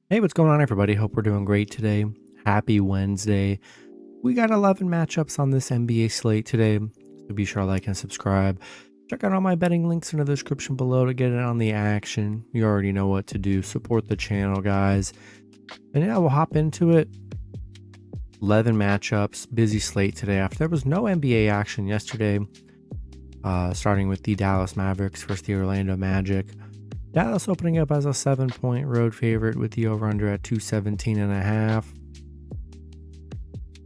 Hey, what's going on, everybody? Hope we're doing great today. Happy Wednesday. We got 11 matchups on this NBA slate today, so be sure to like and subscribe. Check out all my betting links in the description below to get in on the action. You already know what to do. Support the channel, guys. And yeah, we'll hop into it. 11 matchups, busy slate today after there was no NBA action yesterday. Starting with the Dallas Mavericks versus the Orlando Magic. Dallas opening up as a 7-point road favorite with the over-under at 217.5.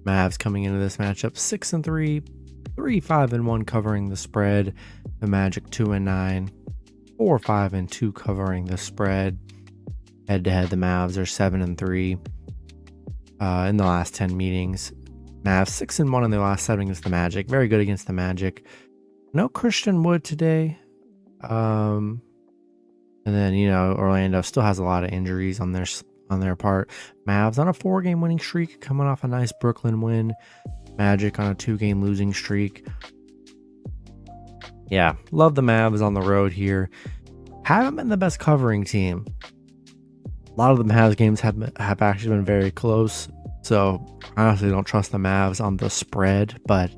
Mavs coming into this matchup 6-3, 3-5-1 covering the spread. The Magic 2-9, 4-5-2 covering the spread. Head-to-head, the Mavs are 7-3 in the last 10 meetings. Mavs 6-1 in their last 7 against the Magic. Very good against the Magic. No Christian Wood today. And then, Orlando still has a lot of injuries on their part. Mavs on a 4-game winning streak, coming off a nice Brooklyn win. Magic on a 2-game losing streak. Yeah, love the Mavs on the road here. Haven't been the best covering team. A lot of the Mavs games have actually been very close. So I honestly don't trust the Mavs on the spread, but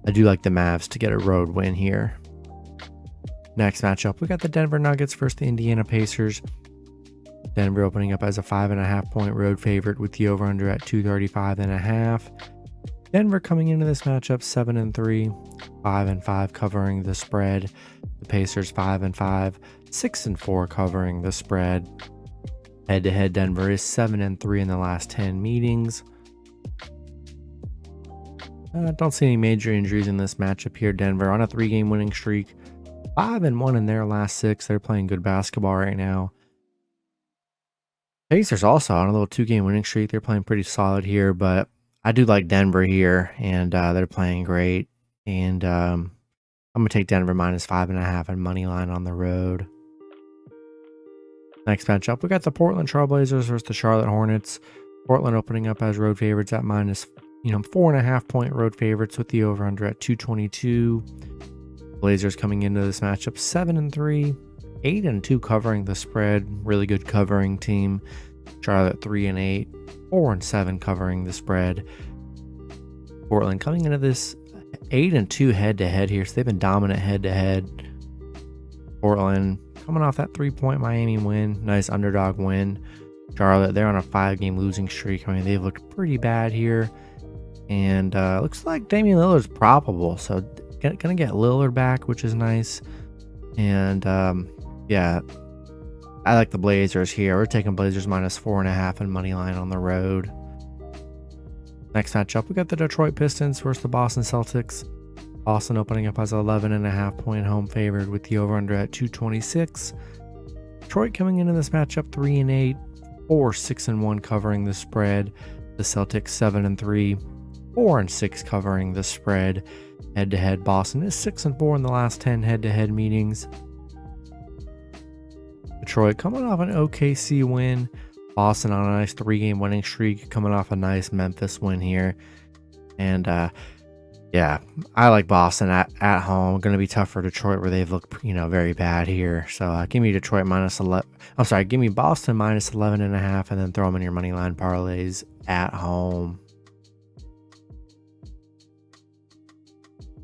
I do like the Mavs to get a road win here. Next matchup, we got the Denver Nuggets versus the Indiana Pacers. Denver opening up as a 5.5-point road favorite with the over-under at 235.5. Denver coming into this matchup 7-3, 5-5 covering the spread. The Pacers 5-5, 6-4 covering the spread. Head-to-head, Denver is 7-3 in the last 10 meetings. Don't see any major injuries in this matchup here. Denver on a 3-game winning streak. 5-1 in their last 6. They're playing good basketball right now. Pacers also on a little 2-game winning streak. They're playing pretty solid here, but I do like Denver here, and they're playing great. And I'm going to take Denver minus 5.5 and money line on the road. Next matchup, we got the Portland Trailblazers versus the Charlotte Hornets. Portland opening up as road favorites at minus 4.5-point road favorites with the over-under at 222. Blazers coming into this matchup 7-3, 8-2 covering the spread. Really good covering team. Charlotte 3-8, 4-7 covering the spread. Portland coming into this 8-2 head-to-head here, so they've been dominant head-to-head. Portland coming off that 3-point Miami win, nice underdog win. Charlotte, they're on a 5-game losing streak. I mean, they've looked pretty bad here, and looks like Damian Lillard's probable, so gonna get Lillard back, which is nice. And yeah, I like the Blazers here. We're taking Blazers minus 4.5 and money line on the road. Next matchup, we got the Detroit Pistons versus the Boston Celtics. Boston opening up as 11.5-point home favorite with the over-under at 226. Detroit coming into this matchup 3-8, 4-6-1 covering the spread. The Celtics 7-3, 4-6 covering the spread. Head-to-head, Boston is 6-4 in the last 10 head-to-head meetings. Detroit coming off an OKC win. Boston on a nice 3-game winning streak, coming off a nice Memphis win here. And yeah, I like Boston at home. Going to be tough for Detroit, where they've looked very bad here. So give me Detroit minus 11. I'm sorry, give me Boston minus 11.5, and then throw them in your money line parlays at home.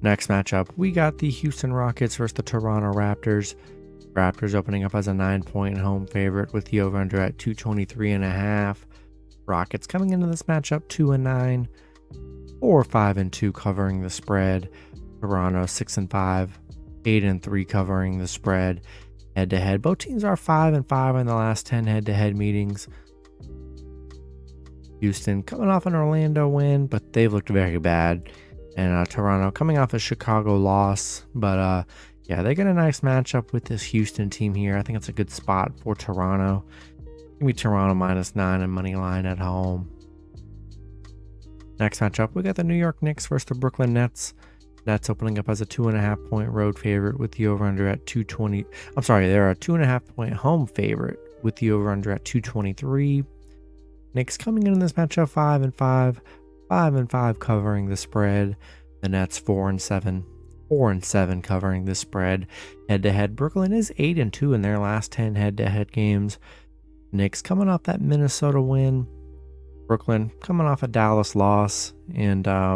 Next matchup, we got the Houston Rockets versus the Toronto Raptors. Raptors opening up as a 9-point home favorite with the over-under at 223.5. Rockets coming into this matchup 2-9, 4-5-2 covering the spread. Toronto 6-5, 8-3 covering the spread. Head-to-head, both teams are 5-5 in the last 10 head-to-head meetings. Houston coming off an Orlando win, but they've looked very bad. And Toronto coming off a Chicago loss. But yeah, they get a nice matchup with this Houston team here. I think it's a good spot for Toronto. Give me Toronto minus 9 and money line at home. Next matchup, we got the New York Knicks versus the Brooklyn Nets. Nets opening up as a 2.5-point road favorite with the over-under at 220. I'm sorry, they're a 2.5-point home favorite with the over-under at 223. Knicks coming into this matchup 5-5. 5-5 covering the spread. The Nets 4-7, 4-7 covering the spread. Head to head, Brooklyn is 8-2 in their last 10 head to head games. Knicks coming off that Minnesota win. Brooklyn coming off a Dallas loss. And I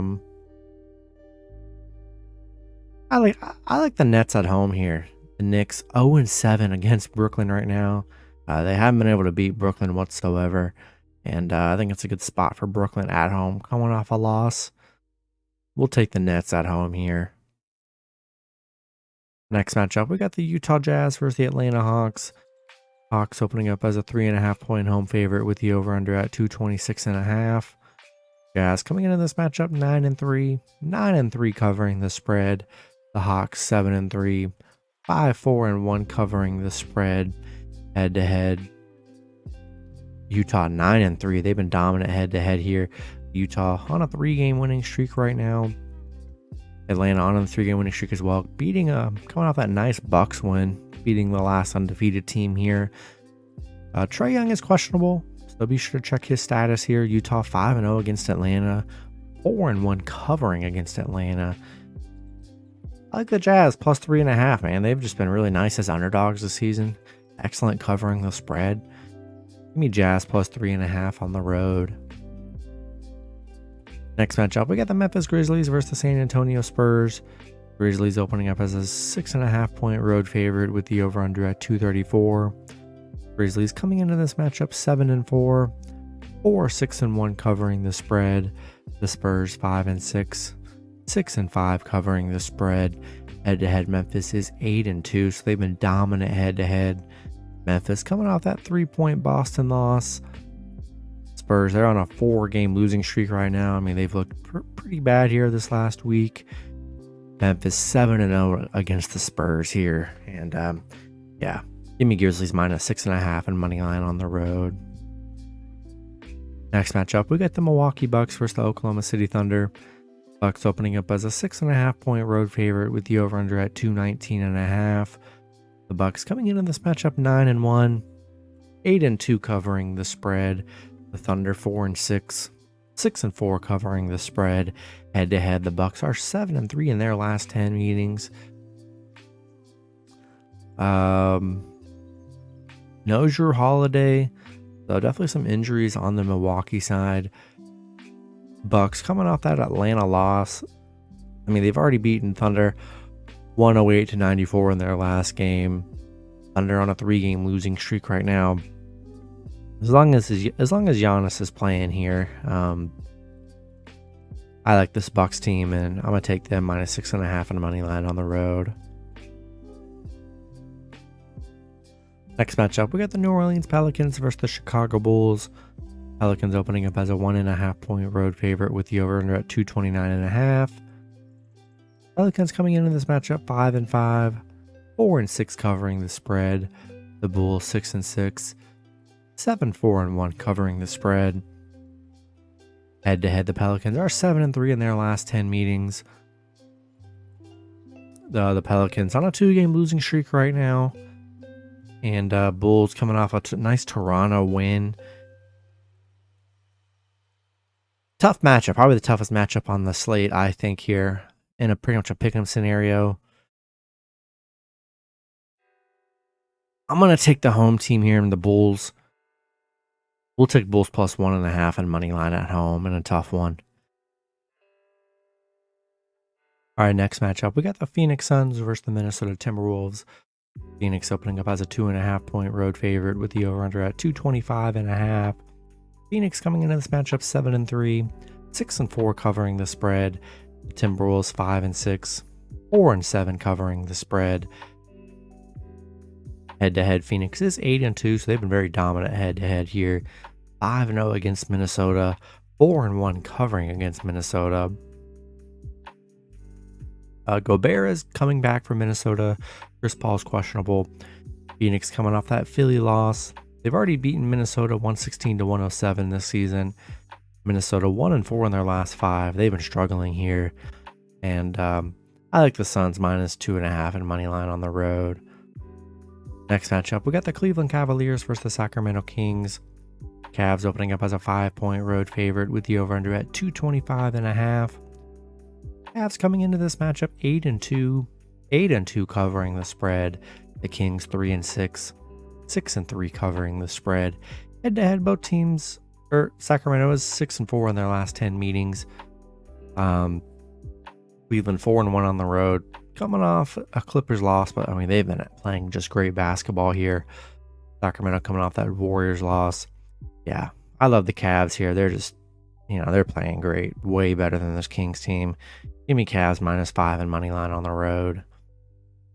like the Nets at home here. The Knicks 0-7 against Brooklyn right now. They haven't been able to beat Brooklyn whatsoever. And I think it's a good spot for Brooklyn at home, coming off a loss. We'll take the Nets at home here. Next matchup, we got the Utah Jazz versus the Atlanta Hawks. Hawks opening up as a 3.5-point home favorite with the over-under at 226.5. Jazz coming into this matchup 9-3, 9-3 covering the spread. The Hawks 7-3, 5-4-1 covering the spread head-to-head. Utah 9-3. They've been dominant head-to-head here. Utah on a 3-game winning streak right now. Atlanta on a 3-game winning streak as well. Coming off that nice Bucks win, beating the last undefeated team here. Trae Young is questionable, so be sure to check his status here. Utah 5-0 against Atlanta, 4-1 covering against Atlanta. I like the Jazz plus 3.5, man. They've just been really nice as underdogs this season. Excellent covering the spread. Give me Jazz plus 3.5 on the road. Next matchup, we got the Memphis Grizzlies versus the San Antonio Spurs. Grizzlies opening up as a 6.5-point road favorite with the over-under at 234. Grizzlies coming into this matchup 7-4, 4-6-1 covering the spread. The Spurs 5-6, 6-5 covering the spread. Head-to-head, Memphis is 8-2, so they've been dominant head-to-head. Memphis coming off that 3-point Boston loss. Spurs, they're on a 4-game losing streak right now. I mean, they've looked pretty bad here this last week. Memphis 7-0 against the Spurs here. And yeah, give me Grizzlies minus 6.5 and money line on the road. Next matchup, we got the Milwaukee Bucks versus the Oklahoma City Thunder. Bucks opening up as a 6.5-point road favorite with the over-under at 219.5. The Bucks coming into this matchup 9-1, 8-2 covering the spread. The Thunder 4-6, 6-4 covering the spread. Head-to-head, the Bucks are 7-3 in their last 10 meetings. No Jrue Holiday, so definitely some injuries on the Milwaukee side. Bucks coming off that Atlanta loss. I mean, they've already beaten Thunder 108-94 in their last game. Thunder on a 3-game losing streak right now. As long as Giannis is playing here, I like this Bucks team, and I'm gonna take them minus 6.5 on money line on the road. Next matchup, we got the New Orleans Pelicans versus the Chicago Bulls. Pelicans opening up as a 1.5-point road favorite with the over-under at 229.5. Pelicans coming into this matchup 5-5, 4-6 covering the spread. The Bulls 6-6, 7-4-1 covering the spread. Head-to-head, the Pelicans are 7-3 in their last 10 meetings. The Pelicans on a 2-game losing streak right now. And Bulls coming off a nice Toronto win. Tough matchup, probably the toughest matchup on the slate, I think, here. In a pretty much a pick'em scenario. I'm going to take the home team here in the Bulls. We'll take Bulls plus 1.5 and money line at home in a tough one. All right, next matchup. We got the Phoenix Suns versus the Minnesota Timberwolves. Phoenix opening up as a 2.5-point road favorite with the over-under at 225.5. Phoenix coming into this matchup 7-3, 6-4 covering the spread. The Timberwolves 5-6, 4-7 covering the spread. Head-to-head, Phoenix is 8-2, so they've been very dominant head-to-head here. 5-0 against Minnesota, 4-1 covering against Minnesota. Gobert is coming back from Minnesota. Chris Paul's questionable. Phoenix coming off that Philly loss. They've already beaten Minnesota 116-107 this season. Minnesota 1-4 in their last 5. They've been struggling here. And I like the Suns minus 2.5 and money line on the road. Next matchup, we got the Cleveland Cavaliers versus the Sacramento Kings. Cavs opening up as a 5-point road favorite with the over-under at 225.5. Cavs coming into this matchup 8-2, 8-2 covering the spread. The Kings 3-6, 6-3 covering the spread. Head to head, both teams, or Sacramento is 6-4 in their last 10 meetings. Cleveland 4-1 on the road, coming off a Clippers loss, but I mean, they've been playing just great basketball here. Sacramento coming off that Warriors loss. Yeah, I love the Cavs here. They're just, they're playing great, way better than this Kings team. Give me Cavs -5 and money line on the road.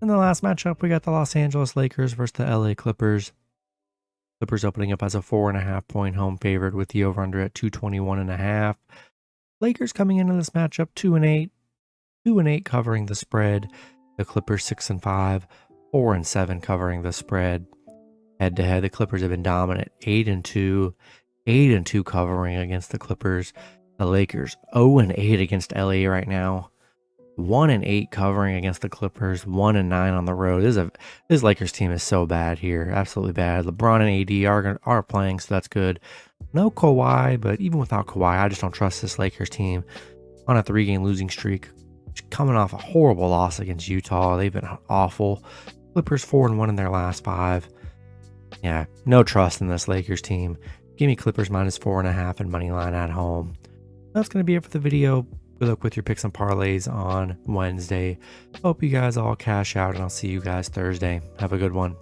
In the last matchup, we got the Los Angeles Lakers versus the LA Clippers. Clippers opening up as a 4.5-point home favorite with the over-under at 221.5. Lakers coming into this matchup 2-8, 2-8 covering the spread. The Clippers 6-5, 4-7 covering the spread. Head to head, the Clippers have been dominant, 8-2, 8-2 covering against the Clippers. The Lakers 0-8 against LA right now. 1-8 covering against the Clippers, 1-9 on the road. This Lakers team is so bad here, absolutely bad. LeBron and AD are playing, so that's good. No Kawhi, but even without Kawhi, I just don't trust this Lakers team. On a 3-game losing streak, coming off a horrible loss against Utah. They've been awful. Clippers 4-1 in their last 5. Yeah, no trust in this Lakers team. Give me Clippers -4.5 and money line at home. That's going to be it for the video. Good luck with your picks and parlays on Wednesday. Hope you guys all cash out, and I'll see you guys Thursday. Have a good one.